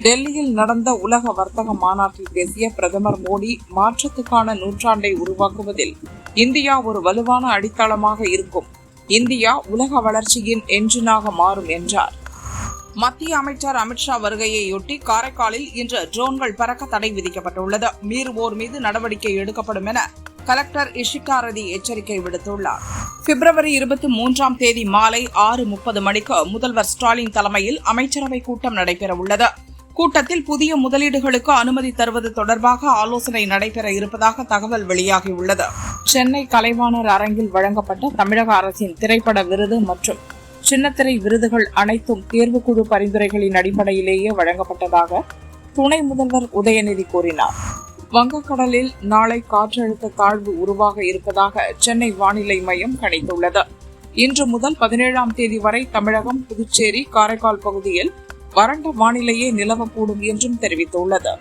டெல்லியில் நடந்த உலக வர்த்தக மாநாட்டில் பேசிய பிரதமர் மோடி, மாற்றத்துக்கான நூற்றாண்டை உருவாக்குவதில் இந்தியா ஒரு வலுவான அடித்தளமாக இருக்கும். இந்தியா உலக வளர்ச்சியின் என்ஜினாக மாறும் என்றார். மத்திய அமைச்சர் அமித்ஷா வருகையையொட்டி காரைக்காலில் இன்று ட்ரோன்கள் பறக்க தடை விதிக்கப்பட்டுள்ளது. மீறுவோர் மீது நடவடிக்கை எடுக்கப்படும் என கலெக்டர் இஷிகா ரெட்டி எச்சரிக்கை விடுத்துள்ளார். பிப்ரவரி 23ஆம் தேதி மாலை 6:30 மணிக்கு முதல்வர் ஸ்டாலின் தலைமையில் அமைச்சரவை கூட்டம் நடைபெறவுள்ளது. கூட்டத்தில் புதிய முதலீடுகளுக்கு அனுமதி தருவது தொடர்பாக ஆலோசனை நடைபெற இருப்பதாக தகவல் வெளியாகியுள்ளது. சென்னை கலைவாணர் அரங்கில் வழங்கப்பட்ட தமிழக அரசின் திரைப்பட விருது மற்றும் சின்னத்திரை விருதுகள் அனைத்தும் தேர்வுக்குழு பரிந்துரைகளின் அடிப்படையிலேயே வழங்கப்பட்டதாக துணை முதல்வர் உதயநிதி கூறினார். வங்கக்கடலில் நாளை காற்றழுத்த தாழ்வு உருவாக இருப்பதாக சென்னை வானிலை மையம் கணித்துள்ளது. இன்று முதல் 17ஆம் தேதி வரை தமிழகம், புதுச்சேரி, காரைக்கால் பகுதியில் வறண்ட வானிலையே நிலவக்கூடும் என்றும் தெரிவித்துள்ளது.